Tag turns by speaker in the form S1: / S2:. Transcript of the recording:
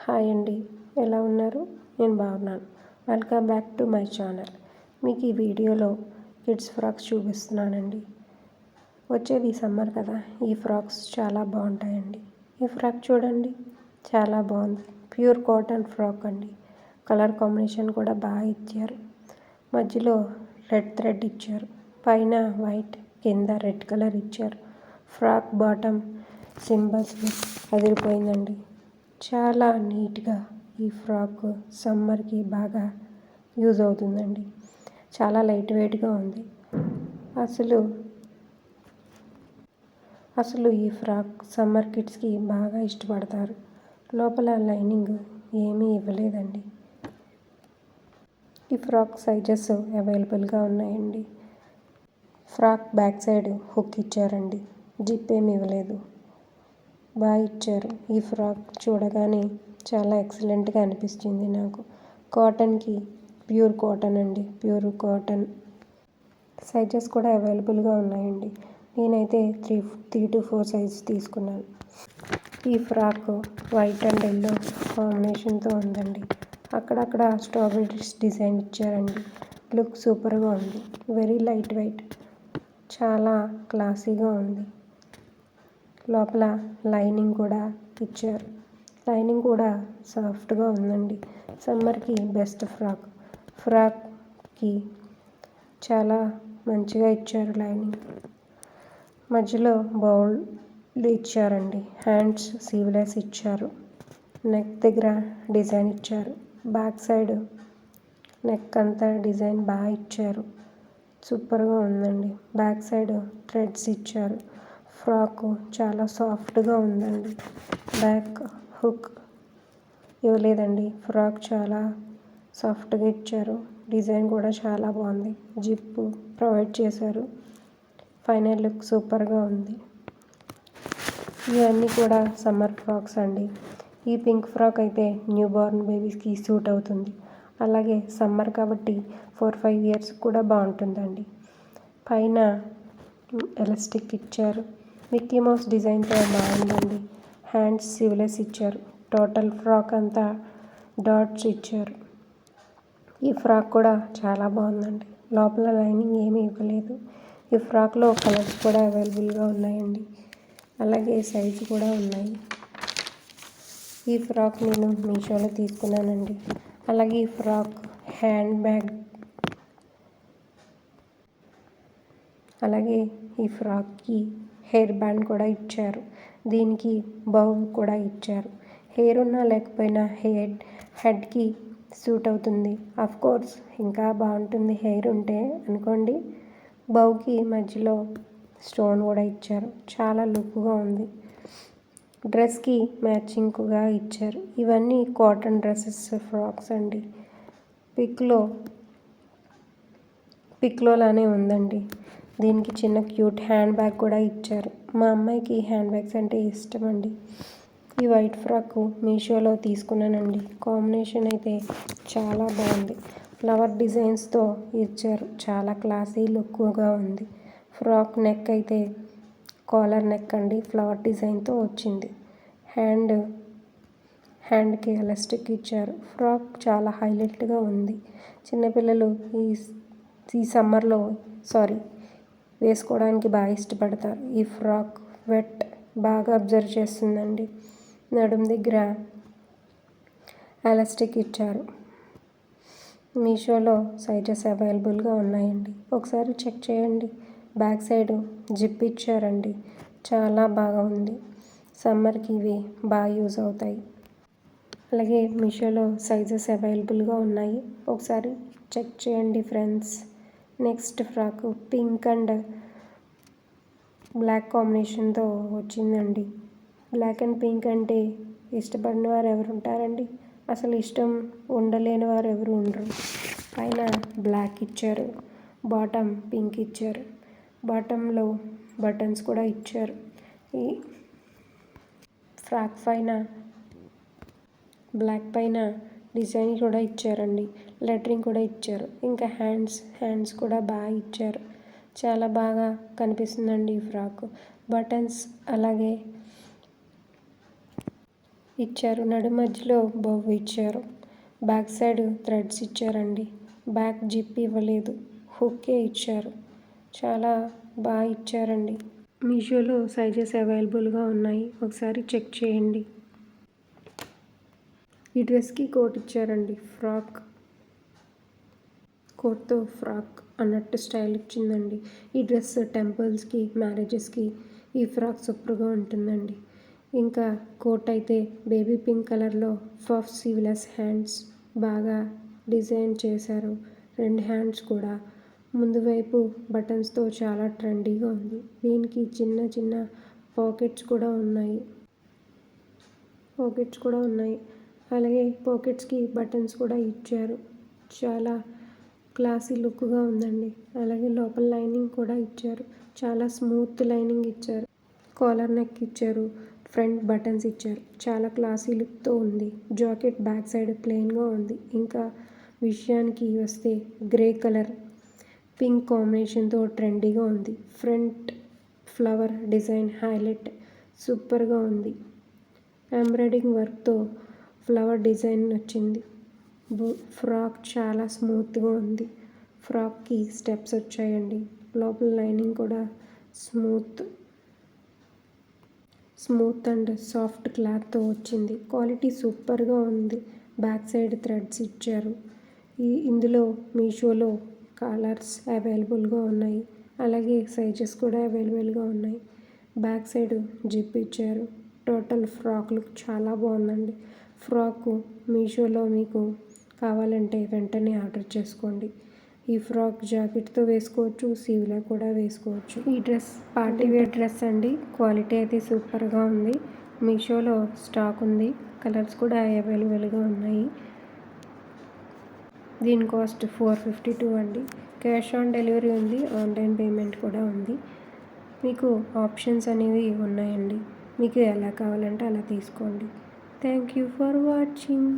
S1: Hi అండి, ఎలా ఉన్నారు? నేను బాగున్నాను. Welcome back to my channel. మీకు ఈ వీడియోలో కిడ్స్ ఫ్రాక్స్ చూపిస్తున్నానండి. వచ్చేది సమ్మర్ కదా, ఈ ఫ్రాక్స్ చాలా బాగుంటాయండి. ఈ ఫ్రాక్ చూడండి, చాలా బాగుంది. ప్యూర్ కాటన్ ఫ్రాక్ అండి. కలర్ కాంబినేషన్ కూడా బాగా ఇచ్చారు. మధ్యలో రెడ్ థ్రెడ్ ఇచ్చారు. పైన వైట్, కింద రెడ్ కలర్ ఇచ్చారు. ఫ్రాక్ బాటమ్ సింబల్స్ అదిరిపోయిందండి. చాలా నీట్గా ఈ ఫ్రాక్ సమ్మర్కి బాగా యూజ్ అవుతుందండి. చాలా లైట్ వెయిట్గా ఉంది. అసలు ఈ ఫ్రాక్ సమ్మర్ కిడ్స్కి బాగా ఇష్టపడతారు. లోపల లైనింగ్ ఏమీ ఇవ్వలేదండి. ఈ ఫ్రాక్ సైజెస్ అవైలబుల్గా ఉన్నాయండి. ఫ్రాక్ బ్యాక్ సైడ్ హుక్ ఇచ్చారండి. జిప్ ఏమి ఇవ్వలేదు, బాగా ఇచ్చారు. ఈ ఫ్రాక్ చూడగానే చాలా ఎక్సలెంట్గా అనిపించింది నాకు. కాటన్కి ప్యూర్ కాటన్ అండి, ప్యూర్ కాటన్. సైజెస్ కూడా అవైలబుల్గా ఉన్నాయండి. నేనైతే 3 to 4 సైజ్ తీసుకున్నాను. ఈ ఫ్రాక్ వైట్ అండ్ ఎల్లో కాంబినేషన్తో ఉందండి. అక్కడక్కడ స్ట్రాబెర్రీస్ డిజైన్ ఇచ్చారండి. లుక్ సూపర్గా ఉంది. వెరీ లైట్ వెయిట్, చాలా క్లాసీగా ఉంది. లోపల లైనింగ్ కూడా ఇచ్చారు. లైనింగ్ కూడా సాఫ్ట్గా ఉందండి. సమ్మర్కి బెస్ట్ ఫ్రాక్కి చాలా మంచిగా ఇచ్చారు లైనింగ్. మధ్యలో బౌల్ ఇచ్చారండి. హ్యాండ్స్ సీవ్లెస్ ఇచ్చారు. నెక్ దగ్గర డిజైన్ ఇచ్చారు. బ్యాక్ సైడ్ నెక్ అంతా డిజైన్ బాగా ఇచ్చారు. సూపర్గా ఉందండి. బ్యాక్ సైడ్ థ్రెడ్స్ ఇచ్చారు. ఫ్రాక్ చాలా సాఫ్ట్గా ఉందండి. బ్యాక్ హుక్ ఇవ్వలేదండి. ఫ్రాక్ చాలా సాఫ్ట్గా ఇచ్చారు. డిజైన్ కూడా చాలా బాగుంది. జిప్ ప్రొవైడ్ చేశారు. ఫైనల్ లుక్ సూపర్గా ఉంది. ఇవన్నీ కూడా సమ్మర్ ఫ్రాక్స్ అండి. ఈ పింక్ ఫ్రాక్ అయితే న్యూ బార్న్ బేబీస్కి సూట్ అవుతుంది. అలాగే సమ్మర్ కాబట్టి 4-5 ఇయర్స్ కూడా బాగుంటుందండి. పైన ఎలాస్టిక్ ఇచ్చారు. మిక్కీ మౌస్ డిజైన్తో బాగుందండి. హ్యాండ్స్ సీవ్లెస్ ఇచ్చారు. టోటల్ ఫ్రాక్ అంతా డాట్స్ ఇచ్చారు. ఈ ఫ్రాక్ కూడా చాలా బాగుందండి. లోపల లైనింగ్ ఏమీ ఇవ్వలేదు. ఈ ఫ్రాక్లో కలర్స్ కూడా అవైలబుల్గా ఉన్నాయండి. అలాగే సైజు కూడా ఉన్నాయి. ఈ ఫ్రాక్ నేను మీషోలో తీసుకున్నానండి. అలాగే ఈ ఫ్రాక్ హ్యాండ్ బ్యాగ్, అలాగే ఈ ఫ్రాక్కి హెయిర్ బ్యాండ్ కూడా ఇచ్చారు. దీనికి బౌ కూడా ఇచ్చారు. హెయిర్ ఉన్నా లేకపోయినా హెడ్కి సూట్ అవుతుంది. కోర్స్ ఇంకా బాగుంటుంది హెయిర్ ఉంటే అనుకోండి. బౌకి మధ్యలో స్టోన్ కూడా ఇచ్చారు. చాలా లుక్గా ఉంది. డ్రెస్కి మ్యాచింగ్గా ఇచ్చారు. ఇవన్నీ కాటన్ డ్రెస్సెస్ ఫ్రాక్స్ అండి. పిక్లో లానే ఉందండి. దీనికి చిన్న క్యూట్ హ్యాండ్ బ్యాగ్ కూడా ఇచ్చారు. మా అమ్మాయికి హ్యాండ్ బ్యాగ్స్ అంటే ఇష్టం అండి. ఈ వైట్ ఫ్రాక్ మీషోలో తీసుకున్నానండి. కాంబినేషన్ అయితే చాలా బాగుంది. ఫ్లవర్ డిజైన్స్తో ఇచ్చారు. చాలా క్లాసీ లుక్గా ఉంది. ఫ్రాక్ నెక్ అయితే కాలర్ నెక్ అండి. ఫ్లవర్ డిజైన్తో వచ్చింది. హ్యాండ్కి ఎలాస్టిక్ ఇచ్చారు. ఫ్రాక్ చాలా హైలైట్గా ఉంది. చిన్నపిల్లలు ఈ సమ్మర్లో వేసుకోవడానికి బాగా ఇష్టపడతారు. ఈ ఫ్రాక్ వెట్ బాగా అబ్జర్వ్ చేస్తుందండి. నడుం దగ్గర ఎలాస్టిక్ ఇచ్చారు. మీషోలో సైజెస్ అవైలబుల్గా ఉన్నాయండి. ఒకసారి చెక్ చేయండి. బ్యాక్ సైడ్ జిప్ ఇచ్చారండి. చాలా బాగా ఉంది. సమ్మర్కి ఇవి బాగా యూజ్ అవుతాయి. అలాగే మీషోలో సైజెస్ అవైలబుల్గా ఉన్నాయి. ఒకసారి చెక్ చేయండి friends. Next frock pink and black కాంబినేషన్తో వచ్చిందండి. బ్లాక్ అండ్ పింక్ అంటే ఇష్టపడిన వారు ఎవరు ఉంటారండి? అసలు ఇష్టం ఉండలేని వారు ఎవరు ఉండరు. పైన బ్లాక్ ఇచ్చారు. బాటమ్ పింక్ ఇచ్చారు. బాటంలో బటన్స్ కూడా ఇచ్చారు. ఈ ఫ్రాక్ పైన బ్లాక్ పైన డిజైన్ కూడా ఇచ్చారండి. లెటరింగ్ కూడా ఇచ్చారు. ఇంకా హ్యాండ్స్ కూడా బాగా ఇచ్చారు. చాలా బాగా కనిపిస్తుందండి ఈ ఫ్రాక్. బటన్స్ అలాగే ఇచ్చారు. నడు మధ్యలో బొవ్వు ఇచ్చారు. బ్యాక్ సైడ్ థ్రెడ్స్ ఇచ్చారండి. బ్యాక్ జిప్ ఇవ్వలేదు, హుక్కే ఇచ్చారు. చాలా బాగా ఇచ్చారండి. మీషోలో సైజెస్ అవైలబుల్గా ఉన్నాయి, ఒకసారి చెక్ చేయండి. ఈ డ్రెస్కి కోట్ ఇచ్చారండి. ఫ్రాక్ కోట్తో ఫ్రాక్ అన్నట్టు స్టైల్ ఇచ్చిందండి. ఈ డ్రెస్ టెంపుల్స్కి, మ్యారేజెస్కి ఈ ఫ్రాక్ సూపర్గా ఉంటుందండి. ఇంకా కోట్ అయితే బేబీ పింక్ కలర్లో పఫ్ స్లీవ్లెస్ హ్యాండ్స్ బాగా డిజైన్ చేశారు. 2 హ్యాండ్స్ కూడా ముందు వైపు బటన్స్తో చాలా ట్రెండీగా ఉంది. దీనికి చిన్న చిన్న పాకెట్స్ కూడా ఉన్నాయి. అలాగే పాకెట్స్కి బటన్స్ కూడా ఇచ్చారు. చాలా క్లాసీ లుక్గా ఉందండి. అలాగే లోపల లైనింగ్ కూడా ఇచ్చారు. చాలా స్మూత్ లైనింగ్ ఇచ్చారు. కాలర్ నెక్ ఇచ్చారు. ఫ్రంట్ బటన్స్ ఇచ్చారు. చాలా క్లాసీ లుక్తో ఉంది. జాకెట్ బ్యాక్ సైడ్ ప్లెయిన్గా ఉంది. ఇంకా విషయానికి వస్తే గ్రే కలర్ పింక్ కాంబినేషన్తో ట్రెండీగా ఉంది. ఫ్రంట్ ఫ్లవర్ డిజైన్ హైలైట్ సూపర్గా ఉంది. ఎంబ్రాయిడింగ్ వర్క్తో ఫ్లవర్ డిజైన్ వచ్చింది. ఫ్రాక్ చాలా స్మూత్గా ఉంది. ఫ్రాక్కి స్టెప్స్ వచ్చాయండి. లోపల లైనింగ్ కూడా స్మూత్ అండ్ సాఫ్ట్ క్లాత్తో వచ్చింది. క్వాలిటీ సూపర్గా ఉంది. బ్యాక్ సైడ్ థ్రెడ్స్ ఇచ్చారు. ఇందులో మీషోలో కలర్స్ అవైలబుల్గా ఉన్నాయి. అలాగే సైజెస్ కూడా అవైలబుల్గా ఉన్నాయి. బ్యాక్ సైడ్ జిప్ ఇచ్చారు. టోటల్ ఫ్రాక్ లుక్ చాలా బాగుందండి. ఫ్రాక్ మీషోలో మీకు కావాలంటే వెంటనే ఆర్డర్ చేసుకోండి. ఈ ఫ్రాక్ జాకెట్తో వేసుకోవచ్చు, స్లీవ్లో కూడా వేసుకోవచ్చు. ఈ డ్రెస్ పార్టీ వేర్ డ్రెస్ అండి. క్వాలిటీ అయితే సూపర్గా ఉంది. మీషోలో స్టాక్ ఉంది. కలర్స్ కూడా అవైలబుల్గా ఉన్నాయి. దీని కాస్ట్ $452 అండి. క్యాష్ ఆన్ డెలివరీ ఉంది. ఆన్లైన్ పేమెంట్ కూడా ఉంది. మీకు ఆప్షన్స్ అనేవి ఉన్నాయండి. మీకు ఎలా కావాలంటే అలా తీసుకోండి. Thank you for watching.